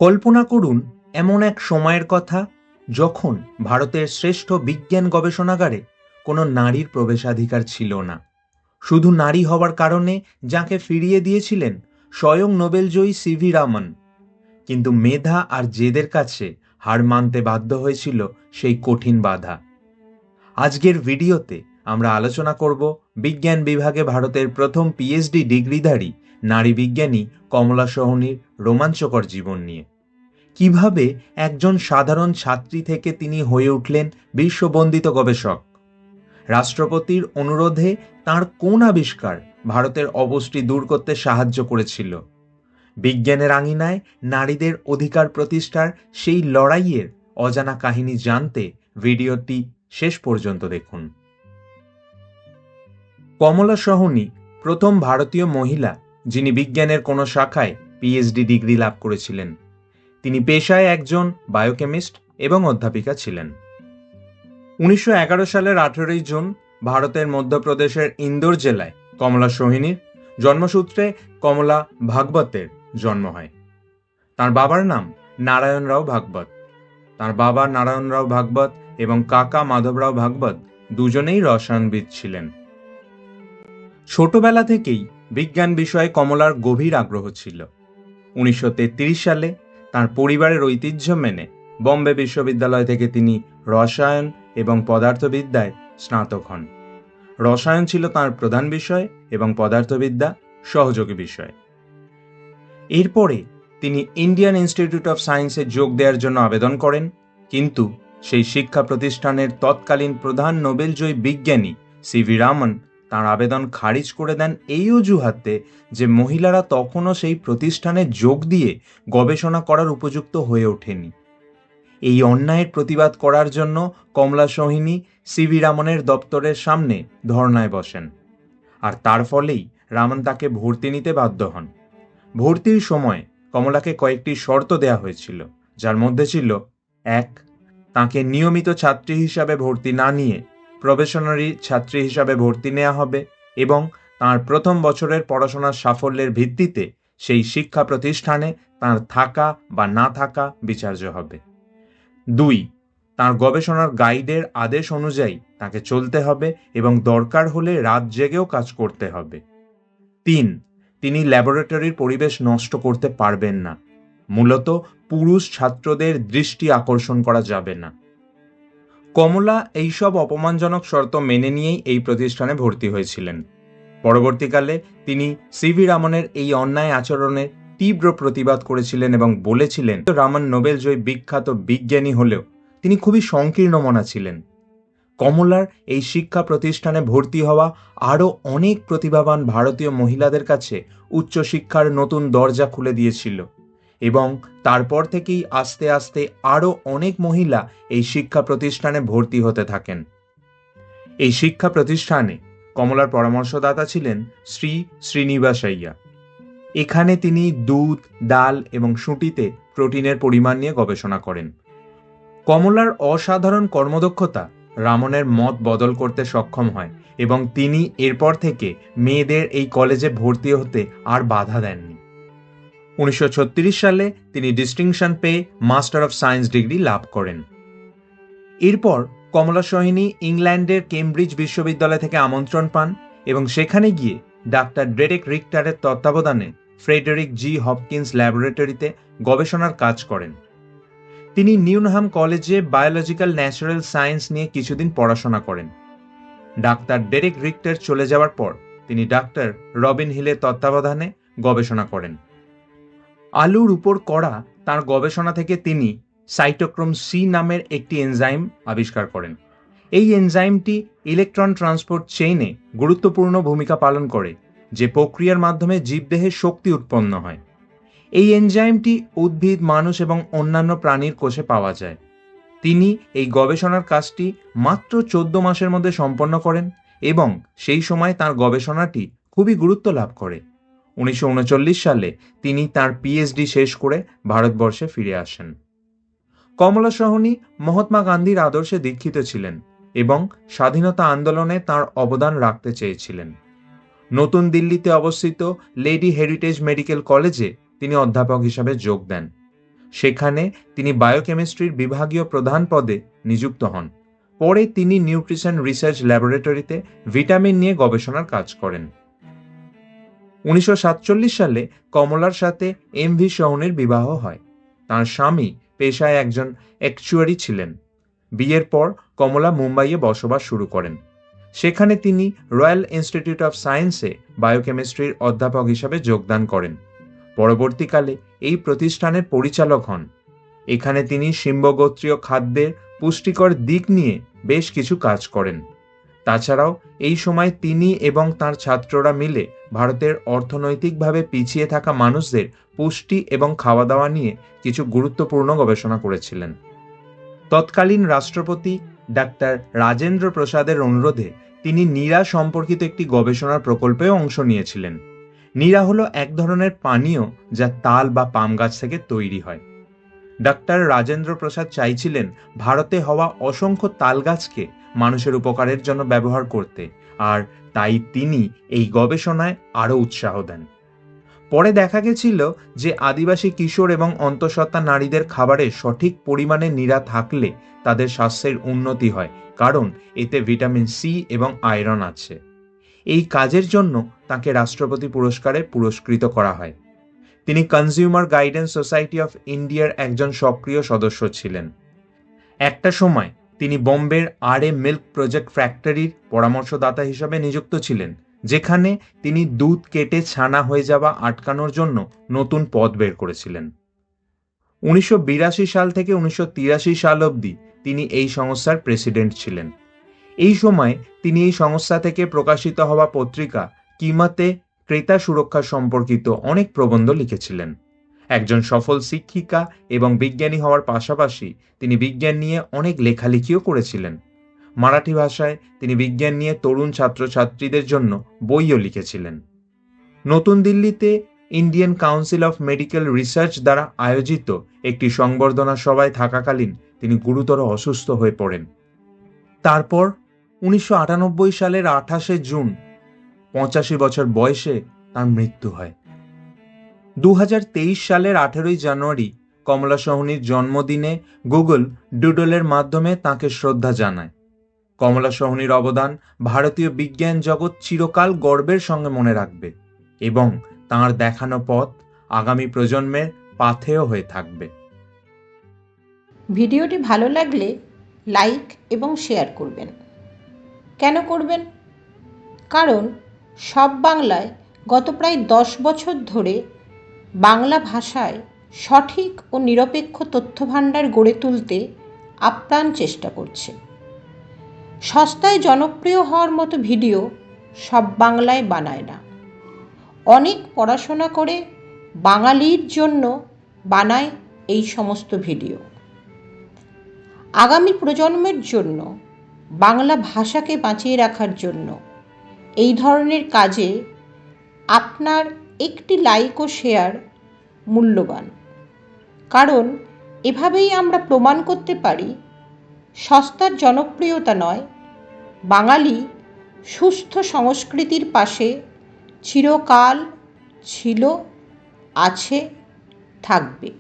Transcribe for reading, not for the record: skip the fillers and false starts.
কল্পনা করুন এমন এক সময়ের কথা যখন ভারতের শ্রেষ্ঠ বিজ্ঞান গবেষণাগারে কোনো নারীর প্রবেশাধিকার ছিল না। শুধু নারী হওয়ার কারণে যাকে ফিরিয়ে দিয়েছিলেন স্বয়ং নোবেলজয়ী সিভি রামন। কিন্তু মেধা আর জেদের কাছে হার মানতে বাধ্য হয়েছিল সেই কঠিন বাধা। আজকের ভিডিওতে আমরা আলোচনা করব বিজ্ঞান বিভাগে ভারতের প্রথম পিএইচডি ডিগ্রিধারী নারী বিজ্ঞানী কমলা সোহনীর রোমাঞ্চকর জীবন নিয়ে। কিভাবে একজন সাধারণ ছাত্রী থেকে তিনি হয়ে উঠলেন বিশ্ববন্দিত গবেষক। রাষ্ট্রপতির অনুরোধে তার কোন আবিষ্কার ভারতের অপুষ্টি দূর করতে সাহায্য করেছিল। বিজ্ঞানের আঙিনায় নারীদের অধিকার প্রতিষ্ঠার সেই লড়াইয়ের অজানা কাহিনী জানতে ভিডিওটি শেষ পর্যন্ত দেখুন। কমলা সোহনী প্রথম ভারতীয় মহিলা যিনি বিজ্ঞানের কোনো শাখায় পিএইচডি ডিগ্রি লাভ করেছিলেন। তিনি পেশায় একজন বায়োকেমিস্ট এবং অধ্যাপিকা ছিলেন। 1911 সালের 18 জুন ভারতের মধ্যপ্রদেশের ইন্দোর জেলায় কমলা সোহিনীর জন্মসূত্রে কমলা ভাগবতের জন্ম হয়। তার বাবার নাম নারায়ণরাও ভাগবত। তার বাবা নারায়ণরাও ভাগবত এবং কাকা মাধবরাও ভাগবত দুজনেই রসায়নবিদ ছিলেন। ছোটবেলা থেকেই বিজ্ঞান বিষয়ে কমলার গভীর আগ্রহ ছিল। 1933 সালে তার পরিবারের ঐতিহ্য মেনে বম্বে বিশ্ববিদ্যালয় থেকে তিনি রসায়ন এবং পদার্থবিদ্যায় স্নাতক হন। রসায়ন ছিল তার প্রধান বিষয় এবং পদার্থবিদ্যা সহযোগী বিষয়। এরপরে তিনি ইন্ডিয়ান ইনস্টিটিউট অফ সায়েন্সে যোগ দেওয়ার জন্য আবেদন করেন, কিন্তু সেই শিক্ষা প্রতিষ্ঠানের তৎকালীন প্রধান নোবেলজয়ী বিজ্ঞানী সিভি রামন তাঁর আবেদন খারিজ করে দেন এই অজুহাতে যে মহিলারা তখনও সেই প্রতিষ্ঠানে যোগ দিয়ে গবেষণা করার উপযুক্ত হয়ে ওঠেনি। এই অন্যায়ের প্রতিবাদ করার জন্য কমলা সোহিনী সিভি রামনের দপ্তরের সামনে ধর্নায় বসেন, আর তার ফলেই রামন তাকে ভর্তি নিতে বাধ্য হন। ভর্তির সময় কমলাকে কয়েকটি শর্ত দেয়া হয়েছিল, যার মধ্যে ছিল: 1. তাকে নিয়মিত ছাত্রী হিসাবে ভর্তি না নিয়ে প্রবেশনারি ছাত্রী হিসাবে ভর্তি নেওয়া হবে এবং তার প্রথম বছরের পড়াশোনার সাফল্যের ভিত্তিতে সেই শিক্ষা প্রতিষ্ঠানে তার থাকা বা না থাকা বিচার্য হবে। 2. তার গবেষণার গাইডের আদেশ অনুযায়ী তাকে চলতে হবে এবং দরকার হলে রাত জেগেও কাজ করতে হবে। 3. তিনি ল্যাবরেটরির পরিবেশ নষ্ট করতে পারবেন না। মূলত পুরুষ ছাত্রদের দৃষ্টি আকর্ষণ করা যাবে না। কমলা এইসব অপমানজনক শর্ত মেনে নিয়েই এই প্রতিষ্ঠানে ভর্তি হয়েছিলেন। পরবর্তীকালে তিনি সিভি রামনের এই অন্যায় আচরণের তীব্র প্রতিবাদ করেছিলেন এবং বলেছিলেন, রামন নোবেলজয়ী বিখ্যাত বিজ্ঞানী হলেও তিনি খুবই সংকীর্ণ মনা ছিলেন। কমলার এই শিক্ষা প্রতিষ্ঠানে ভর্তি হওয়া আরও অনেক প্রতিভাবান ভারতীয় মহিলাদের কাছে উচ্চশিক্ষার নতুন দরজা খুলে দিয়েছিল এবং তারপর থেকেই আস্তে আস্তে আরও অনেক মহিলা এই শিক্ষা প্রতিষ্ঠানে ভর্তি হতে থাকেন। এই শিক্ষা প্রতিষ্ঠানে কমলার পরামর্শদাতা ছিলেন শ্রী শ্রীনিবাস আইয়া। এখানে তিনি দুধ, ডাল এবং শুঁটিতে প্রোটিনের পরিমাণ নিয়ে গবেষণা করেন। কমলার অসাধারণ কর্মদক্ষতা রামনের মত বদল করতে সক্ষম হয় এবং তিনি এরপর থেকে মেয়েদের এই কলেজে ভর্তি হতে আর বাধা দেননি। 1936 সালে তিনি ডিস্টিংশন পেয়ে মাস্টার অফ সায়েন্স ডিগ্রি লাভ করেন। এরপর কমলা সোহিনী ইংল্যান্ডের কেমব্রিজ বিশ্ববিদ্যালয় থেকে আমন্ত্রণ পান এবং সেখানে গিয়ে ডাক্তার ডেরেক রিক্টারের তত্ত্বাবধানে ফ্রেডেরিক জি হপকিন্স ল্যাবরেটরিতে গবেষণার কাজ করেন। তিনি নিউনহাম কলেজে বায়োলজিক্যাল ন্যাচারাল সায়েন্স নিয়ে কিছুদিন পড়াশোনা করেন। ডাক্তার ডেরেক রিক্টার চলে যাওয়ার পর তিনি ডাক্তার রবিন হিলের তত্ত্বাবধানে গবেষণা করেন। আলুর উপর করা তার গবেষণা থেকে তিনি সাইটোক্রোম সি নামের একটি এনজাইম আবিষ্কার করেন। এই এনজাইমটি ইলেকট্রন ট্রান্সপোর্ট চেইনে গুরুত্বপূর্ণ ভূমিকা পালন করে, যে প্রক্রিয়ার মাধ্যমে জীবদেহে শক্তি উৎপন্ন হয়। এই এনজাইমটি উদ্ভিদ, মানুষ এবং অন্যান্য প্রাণীর কোষে পাওয়া যায়। তিনি এই গবেষণার কাজটি মাত্র 14 মাসের মধ্যে সম্পন্ন করেন এবং সেই সময় তার গবেষণাটি খুবই গুরুত্ব লাভ করে। 1939 সালে তিনি তার পিএইচডি শেষ করে ভারতবর্ষে ফিরে আসেন। কমলা সোহনী মহাত্মা গান্ধীর আদর্শে দীক্ষিত ছিলেন এবং স্বাধীনতা আন্দোলনে তার অবদান রাখতে চেয়েছিলেন। নতুন দিল্লিতে অবস্থিত লেডি হেরিটেজ মেডিকেল কলেজে তিনি অধ্যাপক হিসাবে যোগ দেন। সেখানে তিনি বায়োকেমিস্ট্রির বিভাগীয় প্রধান পদে নিযুক্ত হন। পরে তিনি নিউট্রিশন রিসার্চ ল্যাবরেটরিতে ভিটামিন নিয়ে গবেষণার কাজ করেন। 1947 সালে কমলার সাথে এম.ভি. সোহনির বিবাহ হয়। তাঁর স্বামী পেশায় একজন অ্যাকচুয়ারি ছিলেন। বিয়ের পর কমলা মুম্বাইয়ে বসবাস শুরু করেন। সেখানে তিনি রয়্যাল ইনস্টিটিউট অফ সায়েন্সে বায়োকেমিস্ট্রির অধ্যাপক হিসাবে যোগদান করেন। পরবর্তীকালে এই প্রতিষ্ঠানের পরিচালক হন। এখানে তিনি সিম্বগোত্রীয় খাদ্যের পুষ্টিকর দিক নিয়ে বেশ কিছু কাজ করেন। তাছাড়াও এই সময় তিনি এবং তাঁর ছাত্ররা মিলে ভারতের অর্থনৈতিকভাবে পিছিয়ে থাকা মানুষদের পুষ্টি এবং খাওয়া দাওয়া নিয়ে কিছু গুরুত্বপূর্ণ গবেষণা করেছিলেন। তৎকালীন রাষ্ট্রপতি ডাক্তার রাজেন্দ্র প্রসাদের অনুরোধে তিনি নীরা সম্পর্কিত একটি গবেষণার প্রকল্পেও অংশ নিয়েছিলেন। নীরা হলো এক ধরনের পানীয় যা তাল বা পাম গাছ থেকে তৈরি হয়। ডাক্তার রাজেন্দ্র প্রসাদ চাইছিলেন ভারতে হওয়া অসংখ্য তাল গাছকে মানুষের উপকারের জন্য ব্যবহার করতে, আর তাই তিনি এই গবেষণায় আরও উৎসাহ দেন। পরে দেখা গেছিল যে আদিবাসী কিশোর এবং অন্তঃসত্ত্বা নারীদের খাবারে সঠিক পরিমাণে নীরা থাকলে তাদের স্বাস্থ্যের উন্নতি হয়, কারণ এতে ভিটামিন সি এবং আয়রন আছে। এই কাজের জন্য তাকে রাষ্ট্রপতি পুরস্কারে পুরস্কৃত করা হয়। তিনি কনজিউমার গাইডেন্স সোসাইটি অফ ইন্ডিয়ার একজন সক্রিয় সদস্য ছিলেন। একটা সময় তিনি বোম্বের আর.এ. মিল্ক প্রজেক্ট ফ্যাক্টরির পরামর্শদাতা হিসেবে নিযুক্ত ছিলেন, যেখানে তিনি দুধ কেটে ছানা হয়ে যাওয়া আটকানোর জন্য নতুন পথ বের করেছিলেন। 1982 সাল থেকে 1983 সাল অবধি তিনি এই সংস্থার প্রেসিডেন্ট ছিলেন। এই সময় তিনি এই সংস্থা থেকে প্রকাশিত হওয়া পত্রিকা কিমাতে ক্রেতা সুরক্ষা সম্পর্কিত অনেক প্রবন্ধ লিখেছিলেন। একজন সফল শিক্ষিকা এবং বিজ্ঞানী হওয়ার পাশাপাশি তিনি বিজ্ঞান নিয়ে অনেক লেখালেখিও করেছিলেন। মারাঠি ভাষায় তিনি বিজ্ঞান নিয়ে তরুণ ছাত্রছাত্রীদের জন্য বইও লিখেছিলেন। নতুন দিল্লিতে Indian council of medical research দ্বারা আয়োজিত একটি সংবর্ধনা সভায় থাকাকালীন তিনি গুরুতর অসুস্থ হয়ে পড়েন। তারপর 1998 সালের 28 জুন 85 বছর বয়সে তার মৃত্যু হয়। 2023 সালের 18 জানুয়ারি কমলা সোহনির জন্মদিনে গুগল ডুডলের মাধ্যমে তাঁকে শ্রদ্ধা জানায়। কমলা সোহনির অবদান ভারতীয় বিজ্ঞান জগৎ চিরকাল গর্বের সঙ্গে মনে রাখবে এবং তাঁর দেখানো পথ আগামী প্রজন্মের পাথেয় হয়ে থাকবে। ভিডিওটি ভালো লাগলে লাইক এবং শেয়ার করবেন। কেন করবেন? কারণ সব বাংলায় গত প্রায় 10 বছর ধরে বাংলা ভাষায় সঠিক ও নিরপেক্ষ তথ্যভাণ্ডার গড়ে তুলতে আপ্রাণ চেষ্টা করছে। সস্তায় জনপ্রিয় হওয়ার মতো ভিডিও সব বাংলায় বানায় না। অনেক পড়াশোনা করে বাঙালির জন্য বানায় এই সমস্ত ভিডিও। আগামী প্রজন্মের জন্য বাংলা ভাষাকে বাঁচিয়ে রাখার জন্য এই ধরনের কাজে আপনার একটি লাইক ও শেয়ার মূল্যবান। কারণ এভাবেই আমরা প্রমাণ করতে পারি সস্তার জনপ্রিয়তা নয়, বাঙালি সুস্থ সংস্কৃতির পাশে চিরকাল ছিল, আছে, থাকবে।